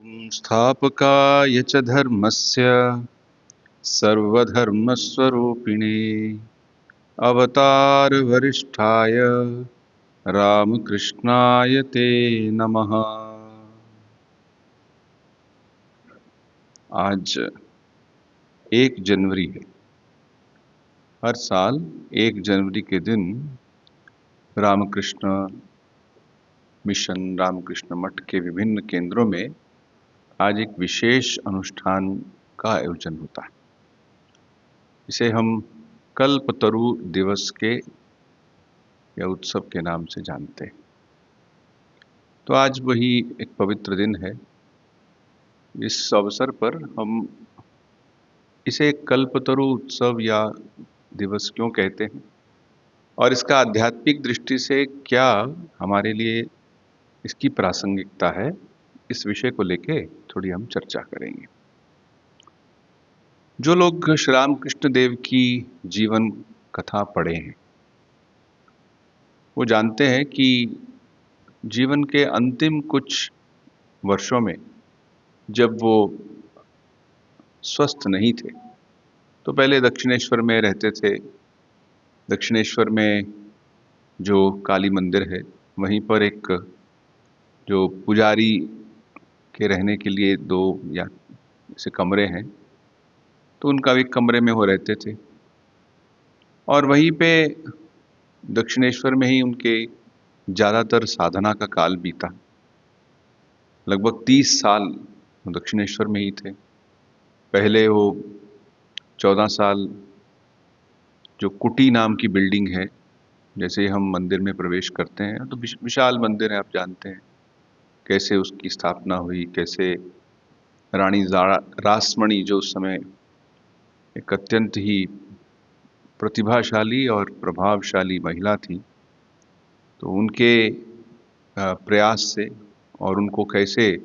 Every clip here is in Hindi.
संस्थापकाय च धर्मस्य सर्वधर्मस्वरूपिणे अवतारवरिष्ठाय रामकृष्णाय ते नमः। आज 1 जनवरी है। हर साल 1 जनवरी के दिन रामकृष्ण मिशन, रामकृष्ण मठ के विभिन्न केंद्रों में आज एक विशेष अनुष्ठान का आयोजन होता है। इसे हम कल्पतरु दिवस के या उत्सव के नाम से जानते हैं। तो आज वही एक पवित्र दिन है। इस अवसर पर हम इसे कल्पतरु उत्सव या दिवस क्यों कहते हैं और इसका आध्यात्मिक दृष्टि से क्या हमारे लिए इसकी प्रासंगिकता है, इस विषय को लेके थोड़ी हम चर्चा करेंगे। जो लोग श्री रामकृष्ण देव की जीवन कथा पढ़े हैं वो जानते हैं कि जीवन के अंतिम कुछ वर्षों में जब वो स्वस्थ नहीं थे तो पहले दक्षिणेश्वर में रहते थे। दक्षिणेश्वर में जो काली मंदिर है वहीं पर एक जो पुजारी के रहने के लिए 2 या ऐसे कमरे हैं, तो उनका एक कमरे में वो रहते थे और वहीं पे दक्षिणेश्वर में ही उनके ज़्यादातर साधना का काल बीता। लगभग 30 साल वो दक्षिणेश्वर में ही थे। पहले वो 14 साल जो कुटी नाम की बिल्डिंग है, जैसे हम मंदिर में प्रवेश करते हैं तो विशाल मंदिर है, आप जानते हैं कैसे उसकी स्थापना हुई, कैसे रानी रासमणी जो उस समय एक अत्यंत ही प्रतिभाशाली और प्रभावशाली महिला थी, तो उनके प्रयास से और उनको कैसे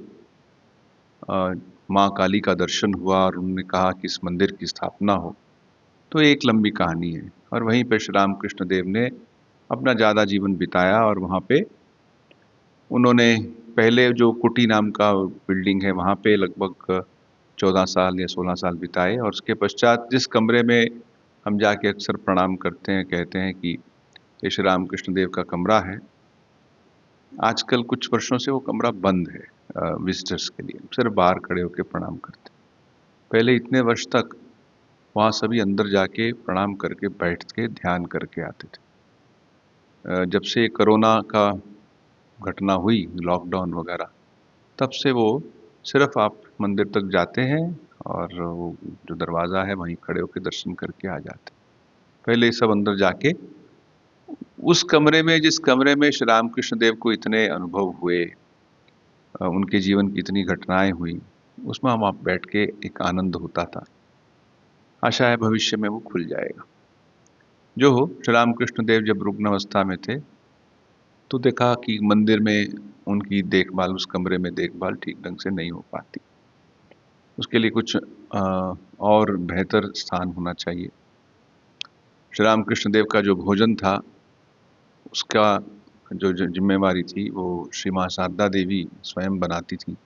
माँ काली का दर्शन हुआ और उन्होंने कहा कि इस मंदिर की स्थापना हो, तो एक लंबी कहानी है। और वहीं पे श्री रामकृष्ण देव ने अपना ज़्यादा जीवन बिताया और वहाँ पे उन्होंने पहले जो कुटी नाम का बिल्डिंग है वहाँ पे लगभग 14 साल या 16 साल बिताए और उसके पश्चात जिस कमरे में हम जाके अक्सर प्रणाम करते हैं, कहते हैं कि ये श्री रामकृष्ण देव का कमरा है, आजकल कुछ वर्षों से वो कमरा बंद है विजिटर्स के लिए, सिर्फ बाहर खड़े होकर प्रणाम करते। पहले इतने वर्ष तक वहाँ सभी अंदर जाके प्रणाम करके बैठ के ध्यान करके आते थे। जब से कोरोना का घटना हुई, लॉकडाउन वगैरह, तब से वो सिर्फ आप मंदिर तक जाते हैं और वो जो दरवाज़ा है वहीं खड़े होकर दर्शन करके आ जाते। पहले सब अंदर जाके उस कमरे में, जिस कमरे में श्री रामकृष्ण देव को इतने अनुभव हुए, उनके जीवन की इतनी घटनाएं हुई, उसमें हम आप बैठ के एक आनंद होता था। आशा है भविष्य में वो खुल जाएगा। जो हो, श्री रामकृष्ण देव जब रुग्ण अवस्था में थे तो देखा कि मंदिर में उनकी देखभाल, उस कमरे में देखभाल ठीक ढंग से नहीं हो पाती। उसके लिए कुछ और बेहतर स्थान होना चाहिए। श्री रामकृष्ण देव का जो भोजन था उसका जो जिम्मेवारी थी वो श्री माँ शारदा देवी स्वयं बनाती थी।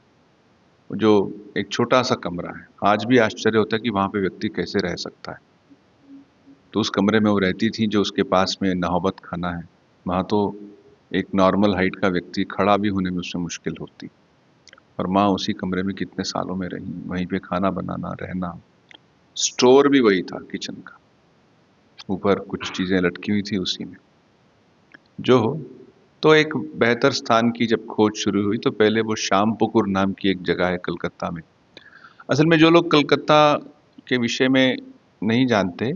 जो एक छोटा सा कमरा है, आज भी आश्चर्य होता है कि वहाँ पे व्यक्ति कैसे रह सकता है। तो उस कमरे में वो रहती थी, जो उसके पास में नौबत खाना है, वहाँ तो एक नॉर्मल हाइट का व्यक्ति खड़ा भी होने में उससे मुश्किल होती। और माँ उसी कमरे में कितने सालों में रही, वहीं पे खाना बनाना, रहना। स्टोर भी वही था किचन का, ऊपर कुछ चीज़ें लटकी हुई थी उसी में। जो हो, तो एक बेहतर स्थान की जब खोज शुरू हुई तो पहले वो श्यामपुकुर नाम की एक जगह है कलकत्ता में। असल में जो लोग कलकत्ता के विषय में नहीं जानते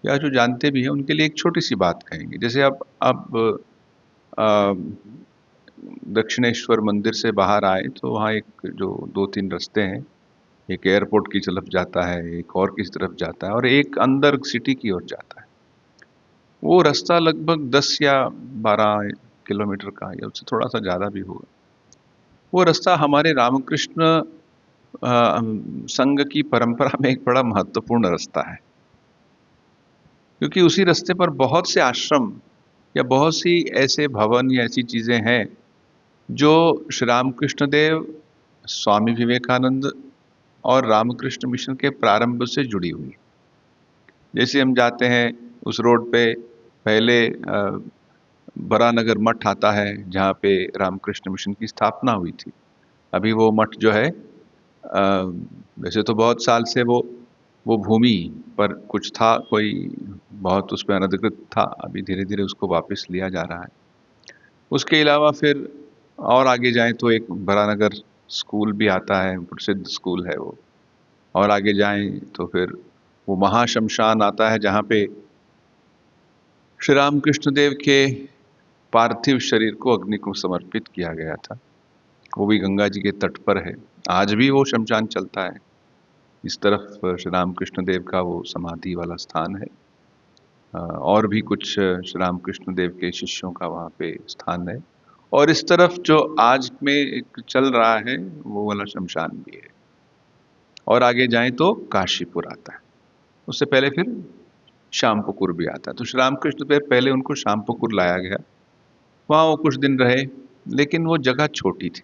या जो जानते भी हैं उनके लिए एक छोटी सी बात कहेंगे। जैसे अब दक्षिणेश्वर मंदिर से बाहर आए तो वहाँ एक जो 2-3 रास्ते हैं, एक एयरपोर्ट की तरफ जाता है, एक और किसी तरफ जाता है और एक अंदर सिटी की ओर जाता है। वो रास्ता लगभग 10 या 12 किलोमीटर का या उससे थोड़ा सा ज़्यादा भी होगा। वो रास्ता हमारे रामकृष्ण संघ की परंपरा में एक बड़ा महत्वपूर्ण रास्ता है, क्योंकि उसी रास्ते पर बहुत से आश्रम या बहुत सी ऐसे भवन या ऐसी चीज़ें हैं जो श्री रामकृष्ण देव स्वामी विवेकानंद और रामकृष्ण मिशन के प्रारंभ से जुड़ी हुई है। जैसे हम जाते हैं उस रोड पे पहले बरानगर मठ आता है जहाँ पे रामकृष्ण मिशन की स्थापना हुई थी। अभी वो मठ जो है वैसे तो बहुत साल से वो भूमि पर कुछ था, कोई बहुत उस पर अनधिकृत था, अभी धीरे धीरे उसको वापस लिया जा रहा है। उसके अलावा फिर और आगे जाएं तो एक बरानगर स्कूल भी आता है, प्रसिद्ध स्कूल है वो। और आगे जाएं तो फिर वो महाशमशान आता है जहाँ पे श्री रामकृष्ण देव के पार्थिव शरीर को अग्नि को समर्पित किया गया था। वो भी गंगा जी के तट पर है। आज भी वो शमशान चलता है। इस तरफ श्री रामकृष्ण देव का वो समाधि वाला स्थान है। और भी कुछ श्री रामकृष्ण देव के शिष्यों का वहाँ पे स्थान है। और इस तरफ जो आज में एक चल रहा है वो वाला शमशान भी है। और आगे जाएं तो काशीपुर आता है, उससे पहले फिर श्यामपुकुर भी आता है। तो श्री रामकृष्ण देव पहले उनको श्यामपुकुर लाया गया, वहाँ वो कुछ दिन रहे, लेकिन वो जगह छोटी थी,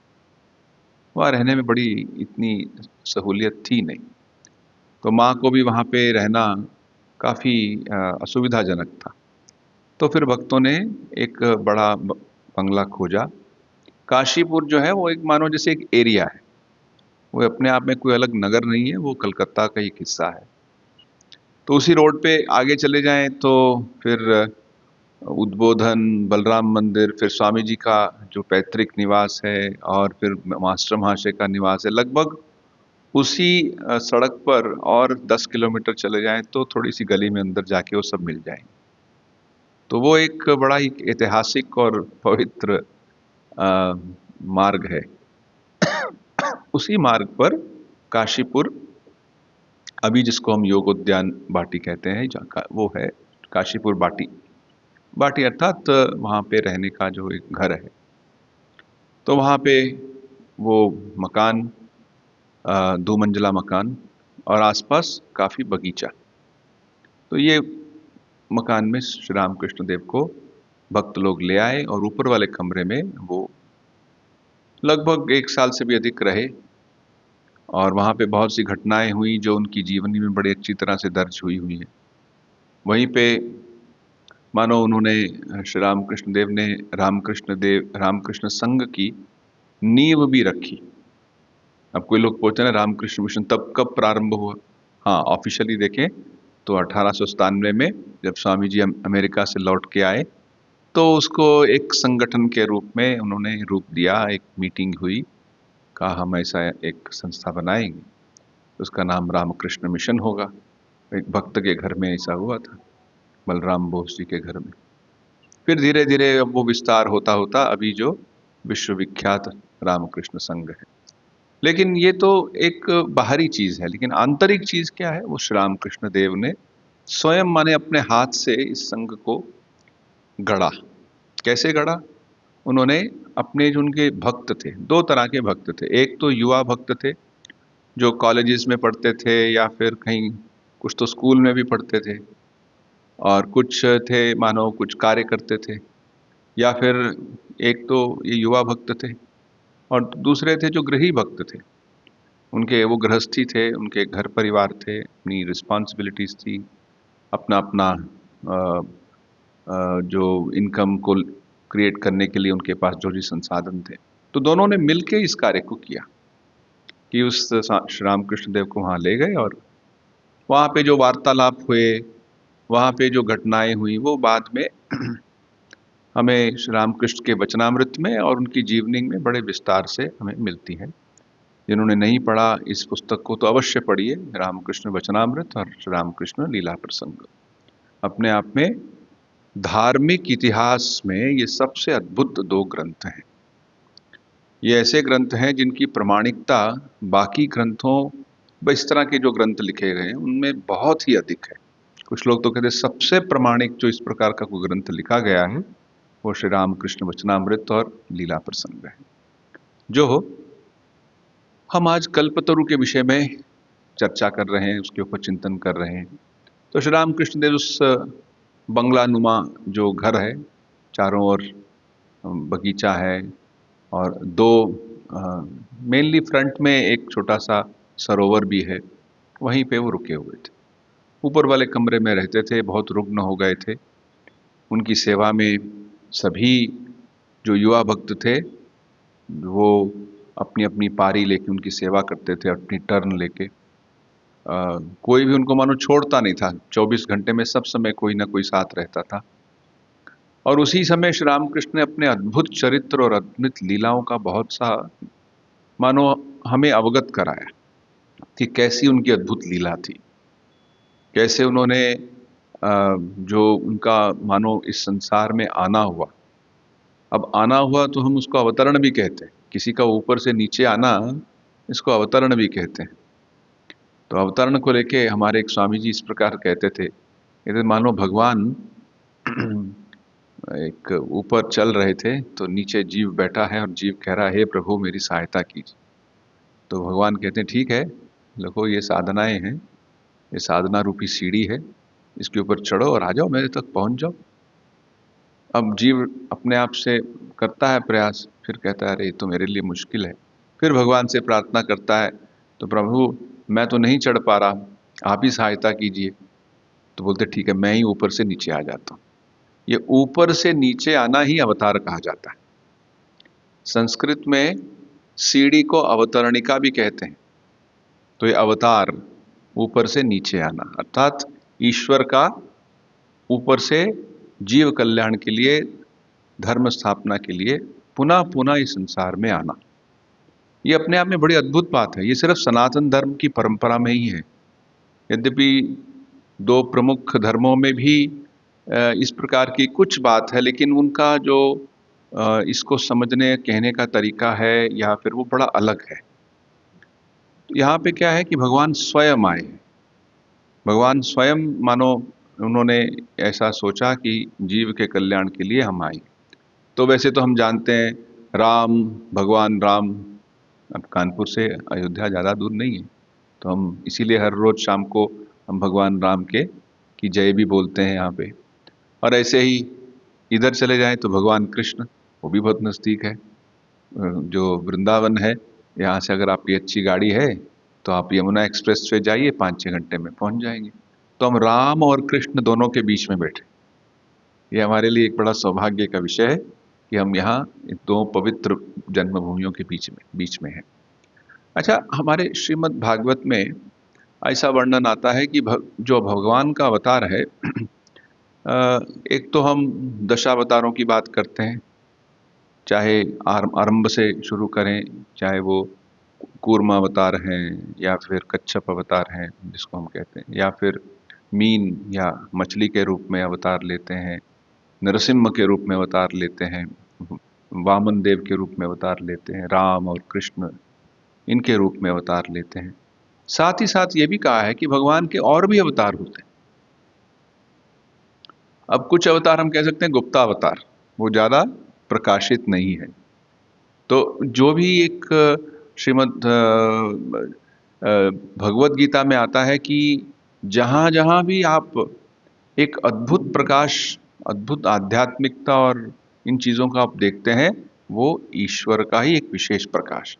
वहाँ रहने में बड़ी इतनी सहूलियत थी नहीं। तो माँ को भी वहाँ पे रहना काफ़ी असुविधाजनक था। तो फिर भक्तों ने एक बड़ा बंगला खोजा। काशीपुर जो है वो एक मानो जैसे एक एरिया है, वो अपने आप में कोई अलग नगर नहीं है, वो कलकत्ता का एक हिस्सा है। तो उसी रोड पे आगे चले जाएं तो फिर उद्बोधन, बलराम मंदिर, फिर स्वामी जी का जो पैतृक निवास है और फिर मास्टर महाशय का निवास है। लगभग उसी सड़क पर और 10 किलोमीटर चले जाएं तो थोड़ी सी गली में अंदर जाके वो सब मिल जाएंगे। तो वो एक बड़ा ही ऐतिहासिक और पवित्र मार्ग है। उसी मार्ग पर काशीपुर, अभी जिसको हम योगोद्यान बाटी कहते हैं, वो है काशीपुर बाटी। बाटी अर्थात वहाँ पे रहने का जो एक घर है। तो वहाँ पे वो मकान 2 मंजिला मकान और आसपास काफ़ी बगीचा। तो ये मकान में श्री रामकृष्ण देव को भक्त लोग ले आए और ऊपर वाले कमरे में वो लगभग 1 साल से भी अधिक रहे। और वहाँ पे बहुत सी घटनाएं हुई जो उनकी जीवनी में बड़ी अच्छी तरह से दर्ज हुई हैं। वहीं पे मानो उन्होंने श्री रामकृष्ण देव ने रामकृष्ण संघ की नींव भी रखी। अब कोई लोग पूछते हैं ना रामकृष्ण मिशन तब कब प्रारंभ हुआ? हाँ, ऑफिशियली देखें तो 1897 में जब स्वामी जी अमेरिका से लौट के आए तो उसको एक संगठन के रूप में उन्होंने रूप दिया। एक मीटिंग हुई, कहा हम ऐसा एक संस्था बनाएंगे, उसका नाम रामकृष्ण मिशन होगा। एक भक्त के घर में ऐसा हुआ था, बलराम बोस जी के घर में। फिर धीरे धीरे अब वो विस्तार होता होता अभी जो विश्वविख्यात रामकृष्ण संघ है। लेकिन ये तो एक बाहरी चीज है, लेकिन आंतरिक चीज क्या है? वो श्री रामकृष्ण देव ने स्वयं माने अपने हाथ से इस संघ को गढ़ा। कैसे गढ़ा? उन्होंने अपने जो उनके भक्त थे, 2 तरह के भक्त थे। एक तो युवा भक्त थे जो कॉलेजेस में पढ़ते थे या फिर कहीं कुछ तो स्कूल में भी पढ़ते थे, और कुछ थे मानो कुछ कार्य करते थे, या फिर एक तो ये युवा भक्त थे और दूसरे थे जो गृही भक्त थे। उनके वो गृहस्थी थे, उनके घर परिवार थे, अपनी रिस्पॉन्सिबिलिटीज थी, अपना अपना जो इनकम को क्रिएट करने के लिए उनके पास जो भी संसाधन थे। तो दोनों ने मिलके इस कार्य को किया कि उस श्री रामकृष्ण देव को वहाँ ले गए और वहाँ पे जो वार्तालाप हुए, वहाँ पे जो घटनाएं हुई, वो बाद में हमें श्री रामकृष्ण के वचनामृत में और उनकी जीवनी में बड़े विस्तार से हमें मिलती है। जिन्होंने नहीं पढ़ा इस पुस्तक को तो अवश्य पढ़िए, रामकृष्ण वचनामृत और श्री रामकृष्ण लीला प्रसंग। अपने आप में धार्मिक इतिहास में ये सबसे अद्भुत 2 ग्रंथ हैं। ये ऐसे ग्रंथ हैं जिनकी प्रामाणिकता बाकी ग्रंथों, इस तरह के जो ग्रंथ लिखे गए हैं उनमें बहुत ही अधिक है। कुछ लोग तो कहते हैं सबसे प्रामाणिक जो इस प्रकार का कोई ग्रंथ लिखा गया है वो श्री रामकृष्ण वचनामृत और लीला प्रसंग है। जो हम आज कल्पतरु के विषय में चर्चा कर रहे हैं, उसके ऊपर चिंतन कर रहे हैं। तो श्री रामकृष्ण देव उस बंगला नुमा जो घर है, चारों ओर बगीचा है और 2 मेनली फ्रंट में एक छोटा सा सरोवर भी है, वहीं पे वो रुके हुए थे। ऊपर वाले कमरे में रहते थे, बहुत रुग्ण हो गए थे। उनकी सेवा में सभी जो युवा भक्त थे वो अपनी अपनी पारी लेके उनकी सेवा करते थे, अपनी टर्न लेके। कोई भी उनको मानो छोड़ता नहीं था, 24 घंटे में सब समय कोई ना कोई साथ रहता था। और उसी समय श्री रामकृष्ण ने अपने अद्भुत चरित्र और अद्भुत लीलाओं का बहुत सा मानो हमें अवगत कराया कि कैसी उनकी अद्भुत लीला थी, कैसे उन्होंने जो उनका मानो इस संसार में आना हुआ। अब आना हुआ तो हम उसको अवतरण भी कहते हैं, किसी का ऊपर से नीचे आना इसको अवतरण भी कहते हैं। तो अवतरण को लेके हमारे एक स्वामी जी इस प्रकार कहते थे, यदि मानो भगवान एक ऊपर चल रहे थे तो नीचे जीव बैठा है और जीव कह रहा है, हे प्रभु मेरी सहायता कीजिए। तो भगवान कहते हैं ठीक है, देखो ये साधनाएं हैं, ये साधना रूपी सीढ़ी है, इसके ऊपर चढ़ो और आ जाओ, मेरे तक पहुंच जाओ। अब जीव अपने आप से करता है प्रयास, फिर कहता है अरे ये तो मेरे लिए मुश्किल है। फिर भगवान से प्रार्थना करता है, तो प्रभु मैं तो नहीं चढ़ पा रहा, आप ही सहायता कीजिए। तो बोलते ठीक है, मैं ही ऊपर से नीचे आ जाता हूँ। ये ऊपर से नीचे आना ही अवतार कहा जाता है। संस्कृत में सीढ़ी को अवतरणिका भी कहते हैं। तो ये अवतार, ऊपर से नीचे आना, अर्थात ईश्वर का ऊपर से जीव कल्याण के लिए, धर्म स्थापना के लिए पुनः पुनः इस संसार में आना, ये अपने आप में बड़ी अद्भुत बात है। ये सिर्फ सनातन धर्म की परंपरा में ही है। यद्यपि दो प्रमुख धर्मों में भी इस प्रकार की कुछ बात है, लेकिन उनका जो इसको समझने कहने का तरीका है या फिर वो बड़ा अलग है। यहाँ पे क्या है कि भगवान स्वयं आए। भगवान स्वयं मानो उन्होंने ऐसा सोचा कि जीव के कल्याण के लिए हम आए। तो वैसे तो हम जानते हैं राम, भगवान राम, अब कानपुर से अयोध्या ज़्यादा दूर नहीं है, तो हम इसीलिए हर रोज़ शाम को हम भगवान राम के की जय भी बोलते हैं यहाँ पे। और ऐसे ही इधर चले जाएं तो भगवान कृष्ण, वो भी बहुत नज़दीक है। जो वृंदावन है, यहाँ से अगर आपकी अच्छी गाड़ी है तो आप यमुना एक्सप्रेस से जाइए, 5-6 घंटे में पहुँच जाएंगे। तो हम राम और कृष्ण दोनों के बीच में बैठे, ये हमारे लिए एक बड़ा सौभाग्य का विषय है कि हम यहाँ इन दो पवित्र जन्मभूमियों के बीच में हैं। अच्छा, हमारे श्रीमद् भागवत में ऐसा वर्णन आता है कि जो भगवान का अवतार है, एक तो हम दशावतारों की बात करते हैं, चाहे आरंभ से शुरू करें, चाहे वो कूर्म अवतार हैं या फिर कच्छप अवतार हैं जिसको हम कहते हैं, या फिर मीन या मछली के रूप में अवतार लेते हैं, नरसिम्हा के रूप में अवतार लेते हैं, वामन देव के रूप में अवतार लेते हैं, राम और कृष्ण इनके रूप में अवतार लेते हैं। साथ ही साथ ये भी कहा है कि भगवान के और भी अवतार होते हैं। अब कुछ अवतार हम कह सकते हैं गुप्ता अवतार, वो ज़्यादा प्रकाशित नहीं है। तो जो भी एक श्रीमद् भगवत गीता में आता है कि जहाँ जहाँ भी आप एक अद्भुत प्रकाश, अद्भुत आध्यात्मिकता और इन चीज़ों का आप देखते हैं, वो ईश्वर का ही एक विशेष प्रकाश।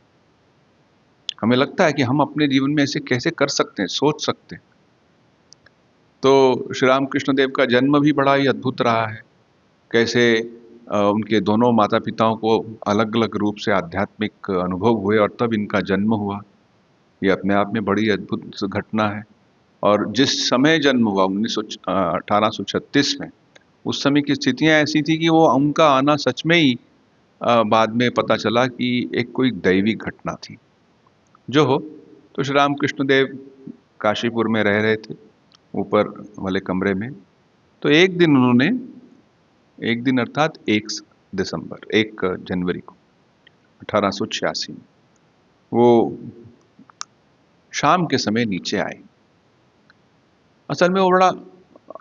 हमें लगता है कि हम अपने जीवन में ऐसे कैसे कर सकते हैं, सोच सकते हैं। तो श्री रामकृष्ण देव का जन्म भी बड़ा ही अद्भुत रहा है। कैसे उनके दोनों माता पिताओं को अलग अलग रूप से आध्यात्मिक अनुभव हुए और तब इनका जन्म हुआ, ये अपने आप में बड़ी अद्भुत घटना है। और जिस समय जन्म हुआ 1836 में, उस समय की स्थितियां ऐसी थी कि वो उनका आना सच में ही बाद में पता चला कि एक कोई दैवी घटना थी। जो हो, तो श्री रामकृष्ण देव काशीपुर में रह रहे थे ऊपर वाले कमरे में। तो एक दिन अर्थात 1 जनवरी को 1886 में वो शाम के समय नीचे आए। असल में वो बड़ा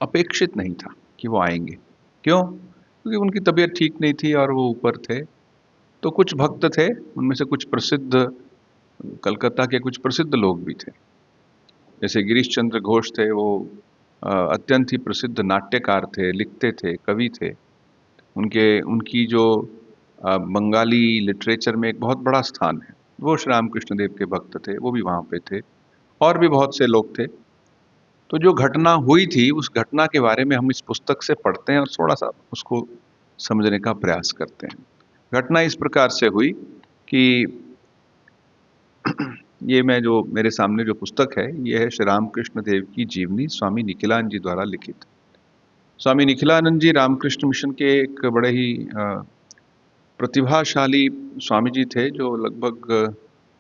अपेक्षित नहीं था कि वो आएंगे। क्यों? क्योंकि उनकी तबीयत ठीक नहीं थी और वो ऊपर थे। तो कुछ भक्त थे, उनमें से कुछ प्रसिद्ध, कलकत्ता के कुछ प्रसिद्ध लोग भी थे। जैसे गिरीश चंद्र घोष थे, वो अत्यंत ही प्रसिद्ध नाट्यकार थे, लिखते थे, कवि थे। उनकी जो बंगाली लिटरेचर में एक बहुत बड़ा स्थान है। वो श्री रामकृष्ण देव के भक्त थे, वो भी वहाँ पे थे और भी बहुत से लोग थे। तो जो घटना हुई थी, उस घटना के बारे में हम इस पुस्तक से पढ़ते हैं और थोड़ा-सा उसको समझने का प्रयास करते हैं। घटना इस प्रकार से हुई कि ये मैं जो मेरे सामने जो पुस्तक है, ये है श्री रामकृष्ण देव की जीवनी स्वामी निखिलानंद जी द्वारा लिखित। स्वामी निखिलानंद जी रामकृष्ण मिशन के एक बड़े ही प्रतिभाशाली स्वामी जी थे, जो लगभग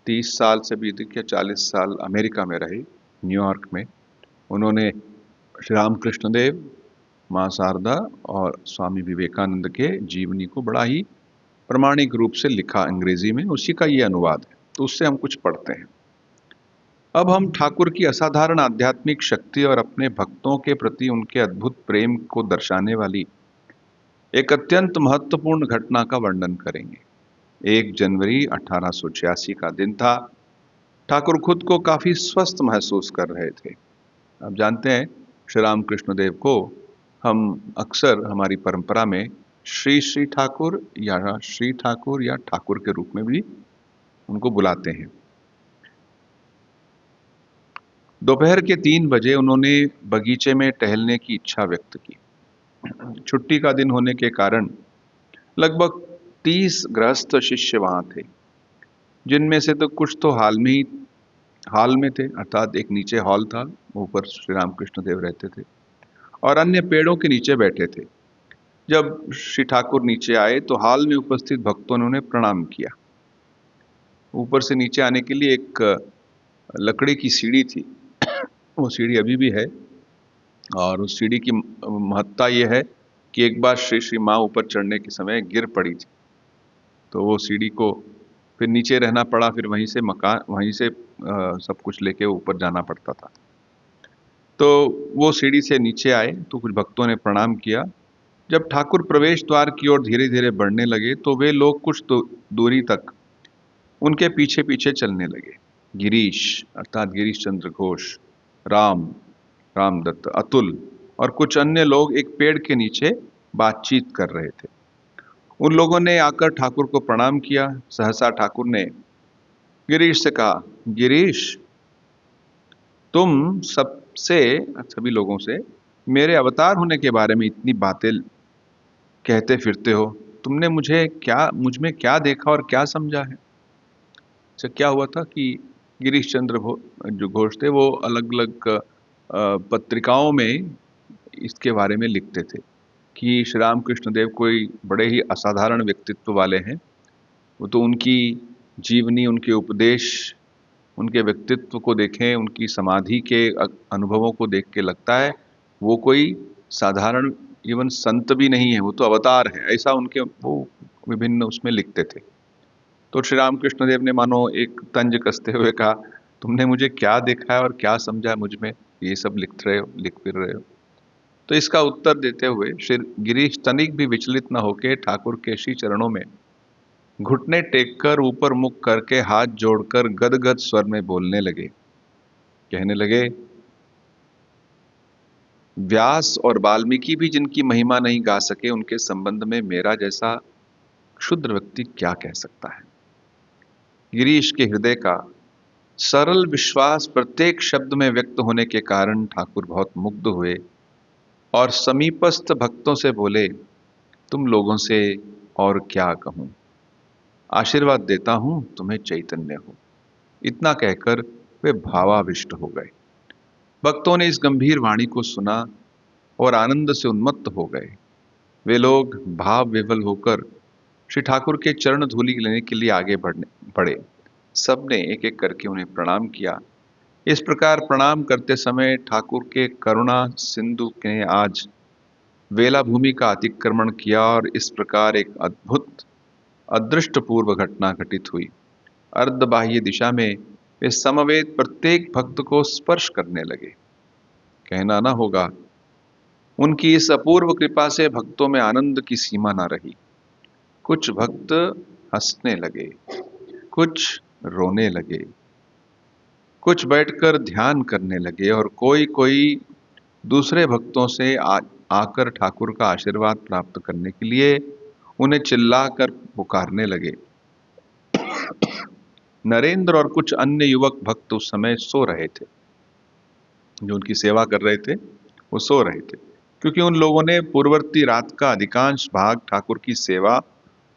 30 साल से भी अधिक या 40 साल अमेरिका में रहे, न्यूयॉर्क में। उन्होंने श्री रामकृष्ण देव, माँ शारदा और स्वामी विवेकानंद के जीवनी को बड़ा ही प्रामाणिक रूप से लिखा अंग्रेजी में, उसी का ये अनुवाद है। तो उससे हम कुछ पढ़ते हैं। अब हम ठाकुर की असाधारण आध्यात्मिक शक्ति और अपने भक्तों के प्रति उनके अद्भुत प्रेम को दर्शाने वाली एक अत्यंत महत्वपूर्ण घटना का वर्णन करेंगे। 1 जनवरी 1886 का दिन था। ठाकुर खुद को काफी स्वस्थ महसूस कर रहे थे। आप जानते हैं, श्री रामकृष्ण देव को हम अक्सर हमारी परंपरा में श्री श्री ठाकुर या ठाकुर के रूप में भी उनको बुलाते हैं। दोपहर के 3 बजे उन्होंने बगीचे में टहलने की इच्छा व्यक्त की। छुट्टी का दिन होने के कारण लगभग 30 गृहस्थ शिष्य वहां थे, जिनमें से तो कुछ तो हाल में थे, अर्थात एक नीचे हॉल था, ऊपर श्री रामकृष्ण देव रहते थे, और अन्य पेड़ों के नीचे बैठे थे। जब श्री ठाकुर नीचे आए तो हॉल में उपस्थित भक्तों ने उन्हें प्रणाम किया। ऊपर से नीचे आने के लिए एक लकड़ी की सीढ़ी थी, वो सीढ़ी अभी भी है, और उस सीढ़ी की महत्ता ये है कि एक बार श्री श्री माँ ऊपर चढ़ने के समय गिर पड़ी थी, तो वो सीढ़ी को फिर नीचे रहना पड़ा, फिर वहीं से सब कुछ लेके ऊपर जाना पड़ता था। तो वो सीढ़ी से नीचे आए तो कुछ भक्तों ने प्रणाम किया। जब ठाकुर प्रवेश द्वार की ओर धीरे धीरे बढ़ने लगे तो वे लोग कुछ दूरी तक उनके पीछे पीछे चलने लगे। गिरीश अर्थात गिरीश चंद्र घोष, रामदत्त, अतुल और कुछ अन्य लोग एक पेड़ के नीचे बातचीत कर रहे थे। उन लोगों ने आकर ठाकुर को प्रणाम किया। सहसा ठाकुर ने गिरीश से कहा, गिरीश, तुम सभी लोगों से मेरे अवतार होने के बारे में इतनी बातें कहते फिरते हो, तुमने मुझ में क्या देखा और क्या समझा है? अच्छा, क्या हुआ था कि गिरीश चंद्र जो घोष थे, वो अलग अलग पत्रिकाओं में इसके बारे में लिखते थे कि श्री रामकृष्ण देव कोई बड़े ही असाधारण व्यक्तित्व वाले हैं। वो तो उनकी जीवनी, उनके उपदेश, उनके व्यक्तित्व को देखें, उनकी समाधि के अनुभवों को देख के लगता है वो कोई साधारण इवन संत भी नहीं है, वो तो अवतार है, ऐसा उनके वो विभिन्न उसमें लिखते थे। तो श्री रामकृष्ण देव ने मानो एक तंज कसते हुए कहा, तुमने मुझे क्या देखा है और क्या समझा है मुझ में, ये सब लिख फिर रहे हो। तो इसका उत्तर देते हुए श्री गिरीश तनिक भी विचलित न होकर ठाकुर के श्री चरणों में घुटने टेककर ऊपर मुख करके हाथ जोड़कर गदगद स्वर में बोलने लगे। कहने लगे, व्यास और वाल्मीकि भी जिनकी महिमा नहीं गा सके, उनके संबंध में मेरा जैसा क्षुद्र व्यक्ति क्या कह सकता है। गिरीश के हृदय का सरल विश्वास प्रत्येक शब्द में व्यक्त होने के कारण ठाकुर बहुत मुग्ध हुए और समीपस्थ भक्तों से बोले, तुम लोगों से और क्या कहूं, आशीर्वाद देता हूं तुम्हें चैतन्य हो। इतना कहकर वे भावाविष्ट हो गए। भक्तों ने इस गंभीर वाणी को सुना और आनंद से उन्मत्त हो गए। वे लोग भाव विवल होकर श्री ठाकुर के चरण धूलि लेने के लिए आगे बढ़े। सबने एक एक करके उन्हें प्रणाम किया। इस प्रकार प्रणाम करते समय ठाकुर के करुणा सिंधु ने आज वेला भूमि का अतिक्रमण किया और इस प्रकार एक अद्भुत अदृष्टपूर्व घटना घटित हुई। अर्धबाह्य दिशा में वे समवेत प्रत्येक भक्त को स्पर्श करने लगे। कहना न होगा, उनकी इस अपूर्व कृपा से भक्तों में आनंद की सीमा न रही। कुछ भक्त हंसने लगे, कुछ रोने लगे, कुछ बैठकर ध्यान करने लगे और कोई कोई दूसरे भक्तों से आकर ठाकुर का आशीर्वाद प्राप्त करने के लिए उन्हें चिल्लाकर पुकारने लगे। नरेंद्र और कुछ अन्य युवक भक्त उस समय सो रहे थे। जो उनकी सेवा कर रहे थे वो सो रहे थे, क्योंकि उन लोगों ने पूर्ववर्ती रात का अधिकांश भाग ठाकुर की सेवा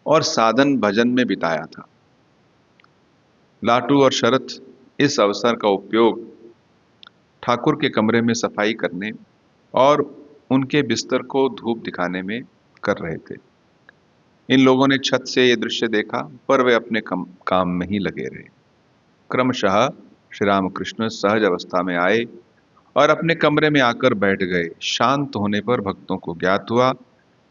और साधन भजन में बिताया था। लाटू और शरत इस अवसर का उपयोग ठाकुर के कमरे में सफाई करने और उनके बिस्तर को धूप दिखाने में कर रहे थे। इन लोगों ने छत से ये दृश्य देखा, पर वे अपने काम में ही लगे रहे। क्रमशः श्री रामकृष्ण सहज अवस्था में आए और अपने कमरे में आकर बैठ गए। शांत होने पर भक्तों को ज्ञात हुआ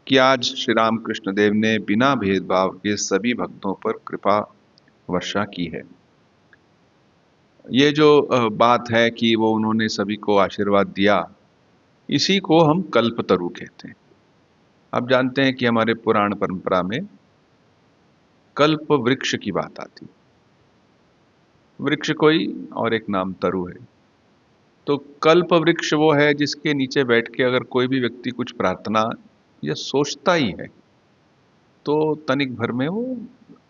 कि आज श्री रामकृष्ण देव ने बिना भेदभाव के सभी भक्तों पर कृपा वर्षा की है। ये जो बात है कि वो उन्होंने सभी को आशीर्वाद दिया, इसी को हम कल्पतरु कहते हैं। आप जानते हैं कि हमारे पुराण परंपरा में कल्प वृक्ष की बात आती। वृक्ष कोई और एक नाम तरु है। तो कल्प वृक्ष वो है जिसके नीचे बैठ के अगर कोई भी व्यक्ति कुछ प्रार्थना या सोचता ही है तो तनिक भर में वो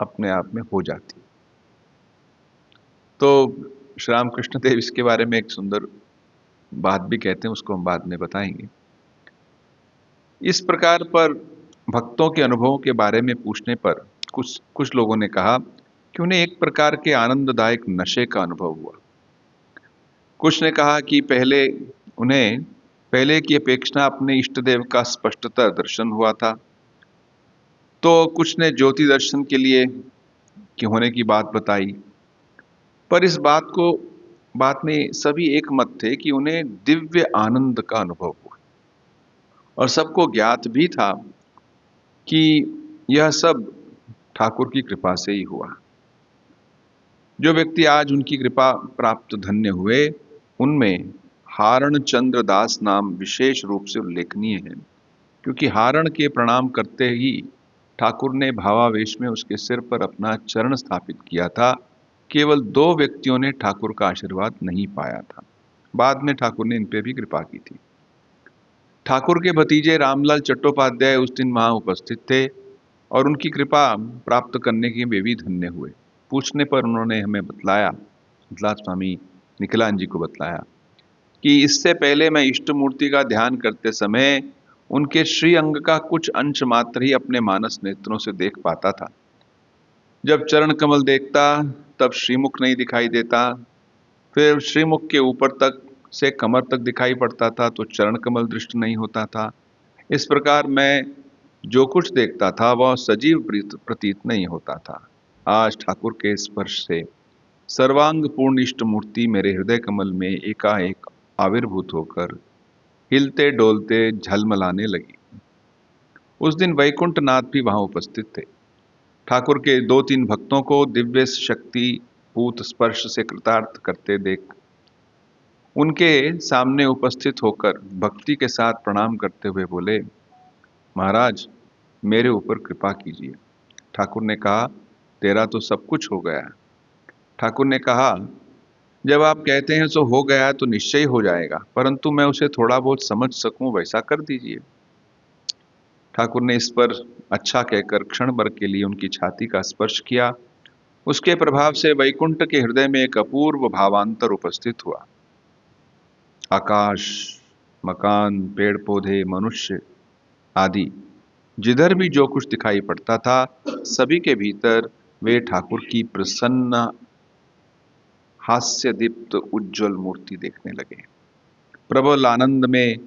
अपने आप में हो जाती। तो श्री रामकृष्ण देव इसके बारे में एक सुंदर बात भी कहते हैं, उसको हम बाद में बताएंगे। इस प्रकार पर भक्तों के अनुभवों के बारे में पूछने पर कुछ लोगों ने कहा कि उन्हें एक प्रकार के आनंददायक नशे का अनुभव हुआ। कुछ ने कहा कि उन्हें पहले की अपेक्षा अपने इष्ट देव का स्पष्टतर दर्शन हुआ था। तो कुछ ने ज्योति दर्शन के लिए कि होने की बात बताई। पर इस बात में सभी एक मत थे कि उन्हें दिव्य आनंद का अनुभव हुआ, और सबको ज्ञात भी था कि यह सब ठाकुर की कृपा से ही हुआ। जो व्यक्ति आज उनकी कृपा प्राप्त धन्य हुए, उनमें हारण चंद्र दास नाम विशेष रूप से उल्लेखनीय है, क्योंकि हारण के प्रणाम करते ही ठाकुर ने भावावेश में उसके सिर पर अपना चरण स्थापित किया था। केवल 2 व्यक्तियों ने ठाकुर का आशीर्वाद नहीं पाया था। बाद में ठाकुर ने इन पे भी कृपा की थी। ठाकुर के भतीजे रामलाल चट्टोपाध्याय उस दिन वहां उपस्थित थे और उनकी कृपा प्राप्त करने के वे भी धन्य हुए। पूछने पर उन्होंने हमें बतलाया, मतलब स्वामी निखिलानंद जी को बतलाया, कि इससे पहले मैं इष्ट मूर्ति का ध्यान करते समय उनके श्री अंग का कुछ अंश मात्र ही अपने मानस नेत्रों से देख पाता था। जब चरण कमल देखता तब श्रीमुख नहीं दिखाई देता, फिर श्रीमुख के ऊपर तक से कमर तक दिखाई पड़ता था तो चरण कमल दृष्ट नहीं होता था। इस प्रकार मैं जो कुछ देखता था वह सजीव प्रतीत नहीं होता था। आज ठाकुर के स्पर्श से सर्वांग पूर्ण इष्ट मूर्ति मेरे हृदय कमल में एकाएक आविर्भूत होकर हिलते डोलते झलमलाने लगी। उस दिन वैकुंठ नाथ भी वहां उपस्थित थे। ठाकुर के 2-3 भक्तों को दिव्य शक्ति पूत स्पर्श से कृतार्थ करते देख उनके सामने उपस्थित होकर भक्ति के साथ प्रणाम करते हुए बोले, महाराज मेरे ऊपर कृपा कीजिए। ठाकुर ने कहा, तेरा तो सब कुछ हो गया। ठाकुर ने कहा, जब आप कहते हैं सो हो गया तो निश्चय हो जाएगा, परंतु मैं उसे थोड़ा बहुत समझ सकूं वैसा कर दीजिए। ठाकुर ने इस पर अच्छा कहकर क्षण भर के लिए उनकी छाती का स्पर्श किया। उसके प्रभाव से वैकुंठ के हृदय में एक अपूर्व भावांतर उपस्थित हुआ। आकाश, मकान, पेड़ पौधे, मनुष्य आदि जिधर भी जो कुछ दिखाई पड़ता था, सभी के भीतर वे ठाकुर की प्रसन्न हास्य दीप्त उज्ज्वल मूर्ति देखने लगे। प्रबल आनंद में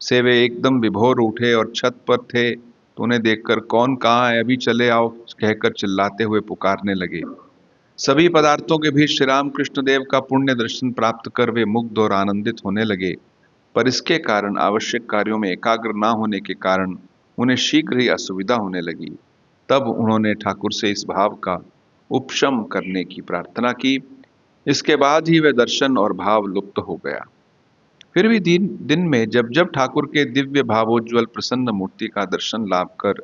से वे एकदम विभोर उठे और छत पर थे तो उन्हें देखकर कौन कहाँ है, अभी चले आओ कहकर चिल्लाते हुए पुकारने लगे। सभी पदार्थों के बीच श्री रामकृष्ण देव का पुण्य दर्शन प्राप्त कर वे मुग्ध और आनंदित होने लगे, पर इसके कारण आवश्यक कार्यों में एकाग्र न होने के कारण उन्हें शीघ्र ही असुविधा होने लगी। तब उन्होंने ठाकुर से इस भाव का उपशम करने की प्रार्थना की। इसके बाद ही वह दर्शन और भाव लुप्त हो गया। फिर भी दिन में जब जब ठाकुर के दिव्य भावोज्वल प्रसन्न मूर्ति का दर्शन लाभ कर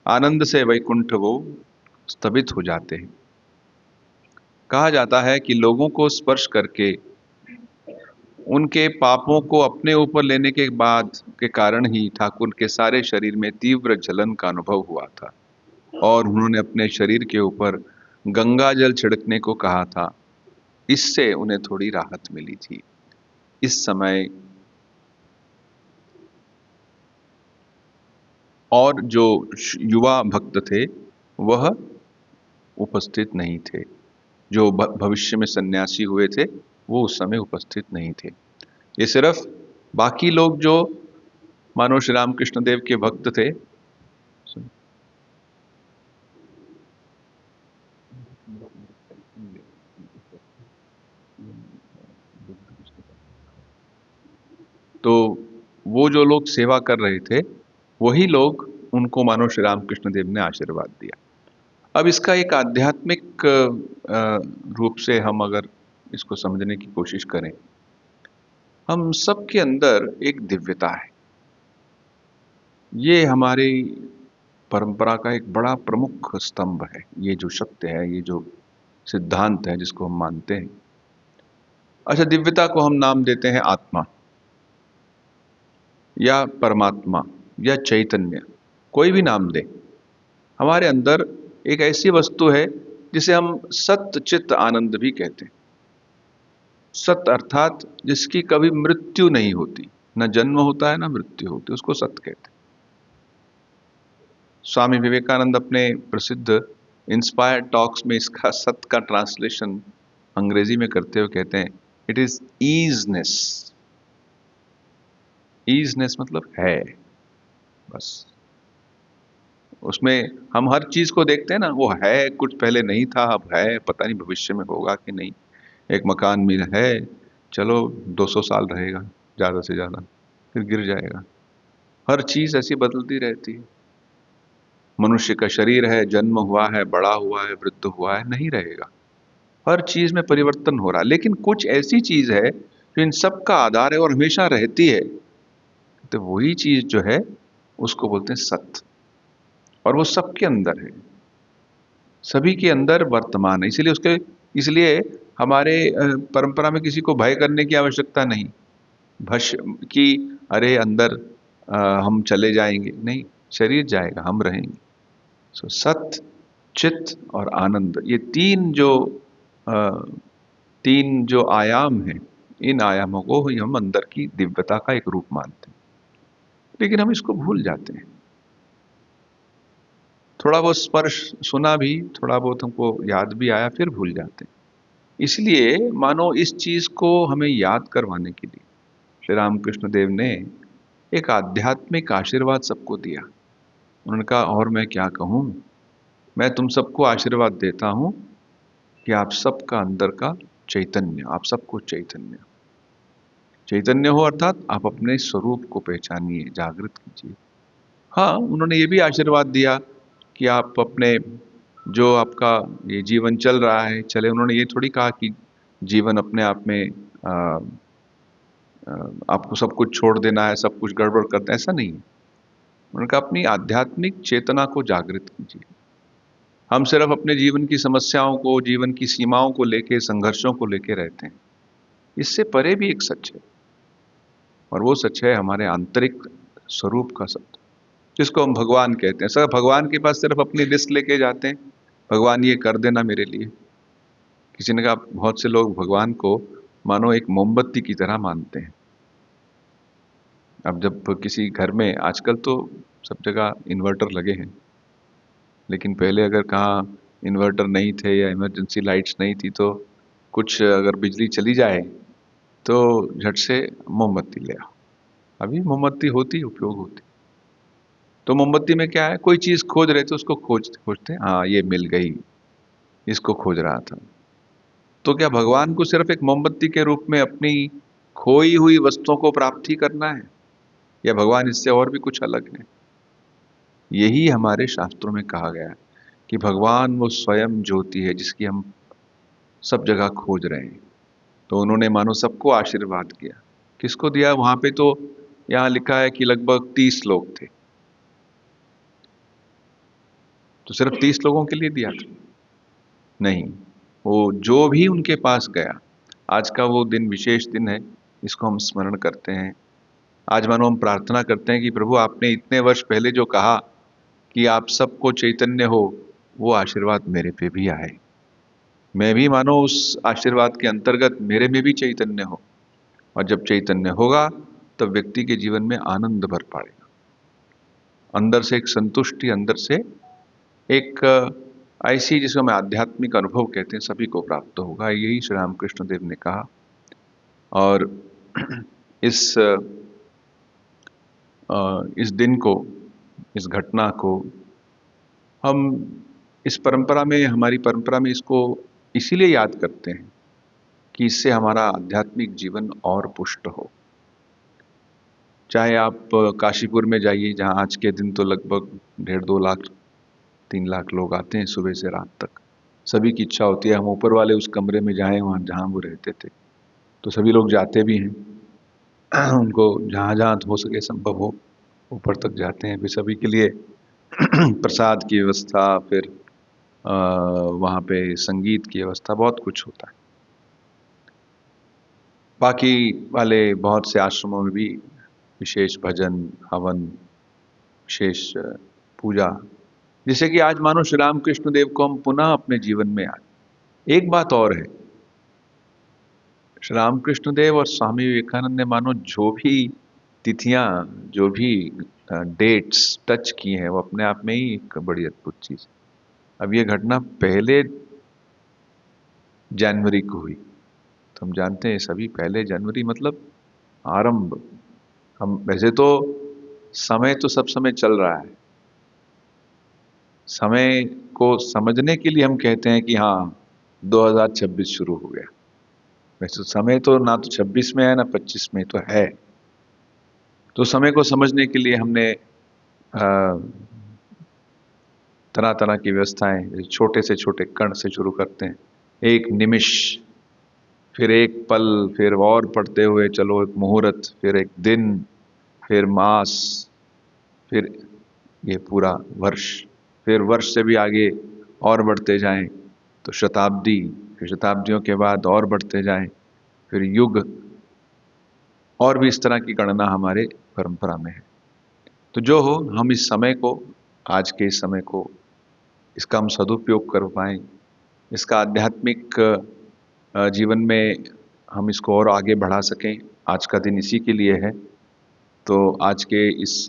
आनंद से वैकुंठ वो स्तभित हो जाते हैं। कहा जाता है कि लोगों को स्पर्श करके उनके पापों को अपने ऊपर लेने के कारण ही ठाकुर के सारे शरीर में तीव्र जलन का अनुभव हुआ था। और उन्होंने अपने शरीर के ऊपर गंगा जल छिड़कने को कहा था। इससे उन्हें थोड़ी राहत मिली थी। इस समय और जो युवा भक्त थे वह उपस्थित नहीं थे। जो भविष्य में सन्यासी हुए थे वो उस समय उपस्थित नहीं थे। ये सिर्फ बाकी लोग जो मानो श्री रामकृष्ण देव के भक्त थे, तो वो जो लोग सेवा कर रहे थे वही लोग उनको मानो श्री रामकृष्ण देव ने आशीर्वाद दिया। अब इसका एक आध्यात्मिक रूप से हम अगर इसको समझने की कोशिश करें, हम सबके अंदर एक दिव्यता है। ये हमारी परंपरा का एक बड़ा प्रमुख स्तंभ है। ये जो सत्य है, ये जो सिद्धांत है जिसको हम मानते हैं। अच्छा, दिव्यता को हम नाम देते हैं आत्मा या परमात्मा या चैतन्य, कोई भी नाम दे। हमारे अंदर एक ऐसी वस्तु है जिसे हम सत्य चित्त आनंद भी कहते हैं। सत्य अर्थात जिसकी कभी मृत्यु नहीं होती, न जन्म होता है ना मृत्यु होती, उसको सत्य कहते हैं। स्वामी विवेकानंद अपने प्रसिद्ध इंस्पायर टॉक्स में इसका सत्य का ट्रांसलेशन अंग्रेजी में करते हुए कहते हैं, इट इज ईजनेस। ईजनेस मतलब है, बस। उसमें हम हर चीज को देखते हैं ना, वो है, कुछ पहले नहीं था अब है, पता नहीं भविष्य में होगा कि नहीं। एक मकान में है, चलो 200 साल रहेगा ज्यादा से ज्यादा, फिर गिर जाएगा। हर चीज ऐसी बदलती रहती है। मनुष्य का शरीर है, जन्म हुआ है, बड़ा हुआ है, वृद्ध हुआ है, नहीं रहेगा। हर चीज में परिवर्तन हो रहा है। लेकिन कुछ ऐसी चीज है जो इन सब का आधार है और हमेशा रहती है, तो वही चीज जो है उसको बोलते हैं सत्य। और वो सबके अंदर है, सभी के अंदर वर्तमान है। इसलिए हमारे परंपरा में किसी को भय करने की आवश्यकता नहीं। भश कि अरे अंदर हम चले जाएंगे, नहीं, शरीर जाएगा, हम रहेंगे। सो सत्य, चित्त और आनंद, ये अ, तीन जो आयाम हैं, इन आयामों को ही हम अंदर की दिव्यता का एक रूप मानते हैं। लेकिन हम इसको भूल जाते हैं। थोड़ा बहुत स्पर्श सुना भी, थोड़ा बहुत हमको याद भी आया, फिर भूल जाते हैं। इसलिए मानो इस चीज को हमें याद करवाने के लिए श्री रामकृष्ण देव ने एक आध्यात्मिक आशीर्वाद सबको दिया। उन्होंने कहा, और मैं क्या कहूं, मैं तुम सबको आशीर्वाद देता हूं कि आप सबका अंदर का चैतन्य, आप सबको चैतन्य चैतन्य हो, अर्थात आप अपने स्वरूप को पहचानिए, जागृत कीजिए। हाँ, उन्होंने ये भी आशीर्वाद दिया कि आप अपने जो आपका ये जीवन चल रहा है चले। उन्होंने ये थोड़ी कहा कि जीवन अपने आप में आपको सब कुछ छोड़ देना है, सब कुछ गड़बड़ करना है, ऐसा नहीं है। उन्होंने कहा अपनी आध्यात्मिक चेतना को जागृत कीजिए। हम सिर्फ अपने जीवन की समस्याओं को, जीवन की सीमाओं को लेके, संघर्षों को लेके रहते हैं। इससे परे भी एक सच है, और वो सच है हमारे आंतरिक स्वरूप का सत्य, जिसको हम भगवान कहते हैं। सर, भगवान के पास सिर्फ अपनी लिस्ट लेके जाते हैं, भगवान ये कर देना मेरे लिए। किसी ने कहा, बहुत से लोग भगवान को मानो एक मोमबत्ती की तरह मानते हैं। अब जब किसी घर में, आजकल तो सब जगह इन्वर्टर लगे हैं, लेकिन पहले अगर कहाँ इन्वर्टर नहीं थे या इमरजेंसी लाइट्स नहीं थी, तो कुछ अगर बिजली चली जाए तो झट से मोमबत्ती ले आओ। अभी मोमबत्ती होती, उपयोग होती। तो मोमबत्ती में क्या है, कोई चीज खोज रहे थे, उसको खोजते खोजते, हाँ ये मिल गई, इसको खोज रहा था। तो क्या भगवान को सिर्फ एक मोमबत्ती के रूप में अपनी खोई हुई वस्तुओं को प्राप्त ही करना है, या भगवान इससे और भी कुछ अलग है? यही हमारे शास्त्रों में कहा गया है कि भगवान वो स्वयं ज्योति है जिसकी हम सब जगह खोज रहे हैं। तो उन्होंने मानो सबको आशीर्वाद किया। किसको दिया वहां पे? तो यहाँ लिखा है कि लगभग 30 लोग थे। तो सिर्फ 30 लोगों के लिए दिया था? नहीं, वो जो भी उनके पास गया। आज का वो दिन विशेष दिन है, इसको हम स्मरण करते हैं। आज मानो हम प्रार्थना करते हैं कि प्रभु, आपने इतने वर्ष पहले जो कहा कि आप सबको चैतन्य हो, वो आशीर्वाद मेरे पे भी आए, मैं भी मानो उस आशीर्वाद के अंतर्गत मेरे में भी चैतन्य हो। और जब चैतन्य होगा तब व्यक्ति के जीवन में आनंद भर पड़ेगा, अंदर से एक संतुष्टि, अंदर से एक ऐसी जिसको हम आध्यात्मिक अनुभव कहते हैं, सभी को प्राप्त होगा। यही श्री रामकृष्ण देव ने कहा। और इस दिन को, इस घटना को हम इस परंपरा में, हमारी परंपरा में इसको इसीलिए याद करते हैं कि इससे हमारा आध्यात्मिक जीवन और पुष्ट हो। चाहे आप काशीपुर में जाइए, जहाँ आज के दिन तो लगभग 1.5-2 लाख 3 लाख लोग आते हैं सुबह से रात तक। सभी की इच्छा होती है हम ऊपर वाले उस कमरे में जाएं, वहाँ जहाँ वो रहते थे। तो सभी लोग जाते भी हैं उनको जहाँ जहाँ हो सके संभव हो ऊपर तक जाते हैं। फिर सभी के लिए प्रसाद की व्यवस्था, फिर वहाँ पे संगीत की व्यवस्था, बहुत कुछ होता है। बाकी वाले बहुत से आश्रमों में भी विशेष भजन, हवन, विशेष पूजा, जिससे कि आज मानो श्री रामकृष्ण देव को हम पुनः अपने जीवन में आए। एक बात और है, श्री रामकृष्ण देव और स्वामी विवेकानंद ने मानो जो भी तिथियां, जो भी डेट्स टच की हैं, वो अपने आप में ही एक बड़ी अद्भुत चीज है। अब ये घटना 1 जनवरी को हुई, तो हम जानते हैं सभी 1 जनवरी मतलब आरंभ। हम वैसे तो समय तो सब समय चल रहा है, समय को समझने के लिए हम कहते हैं कि हाँ 2026 शुरू हो गया। वैसे तो समय तो ना तो 26 में है ना 25 में तो है। तो समय को समझने के लिए हमने तरह तरह की व्यवस्थाएं, छोटे से छोटे कण से शुरू करते हैं, एक निमिष, फिर एक पल, फिर और पढ़ते हुए चलो एक मुहूर्त, फिर एक दिन, फिर मास, फिर ये पूरा वर्ष, फिर वर्ष से भी आगे और बढ़ते जाएं तो शताब्दी, फिर शताब्दियों के बाद और बढ़ते जाएं, फिर युग, और भी इस तरह की गणना हमारे परंपरा में है। तो जो हो, हम इस समय को, आज के इस समय को, इसका हम सदुपयोग कर पाएं, इसका आध्यात्मिक जीवन में हम इसको और आगे बढ़ा सकें। आज का दिन इसी के लिए है। तो आज के इस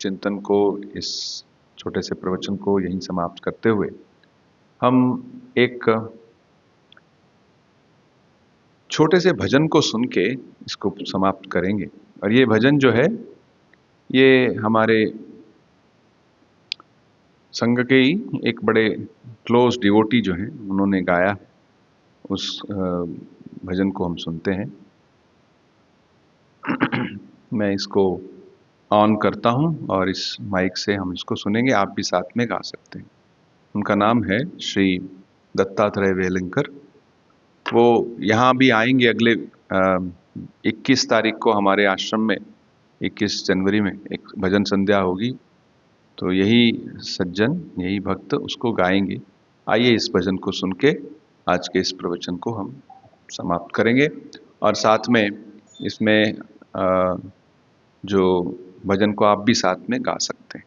चिंतन को, इस छोटे से प्रवचन को यहीं समाप्त करते हुए हम एक छोटे से भजन को सुन के इसको समाप्त करेंगे। और ये भजन जो है, ये हमारे संघ के ही एक बड़े क्लोज डिवोटी जो हैं, उन्होंने गाया। उस भजन को हम सुनते हैं। मैं इसको ऑन करता हूं और इस माइक से हम इसको सुनेंगे, आप भी साथ में गा सकते हैं। उनका नाम है श्री दत्तात्रेय वेलंकर। वो यहाँ भी आएंगे अगले 21 तारीख को हमारे आश्रम में, 21 जनवरी में एक भजन संध्या होगी। तो यही सज्जन, यही भक्त उसको गाएंगे। आइए इस भजन को सुन के आज के इस प्रवचन को हम समाप्त करेंगे। और साथ में इसमें जो भजन को आप भी साथ में गा सकते हैं।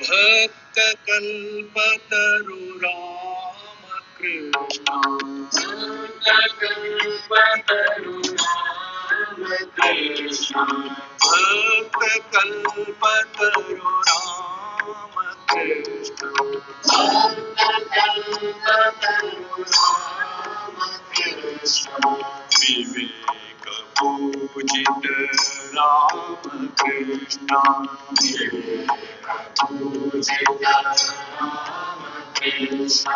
भक्त कल्पतरु राम कृष्ण, भक्त कल्पतरु राम कृष्ण, भक्त कल्पतरु राम कृष्ण, भक्त कल्पतरु राम कृष्ण, विवेक पूजित राम कृष्ण, पूजित राम कृष्ण,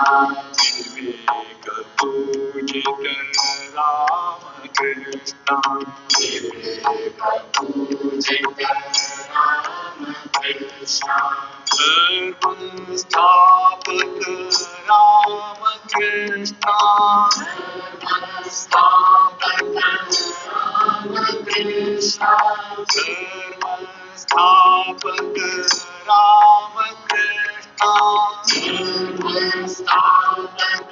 विवेक पूजित राम कृष्ण, विवेक पूजित राम कृष्ण, धर्म स्थापक राम कृष्ण, धर्म स्थापक राम कृष्ण, धर्म स्थापक राम कृष्ण, धर्म स्थापक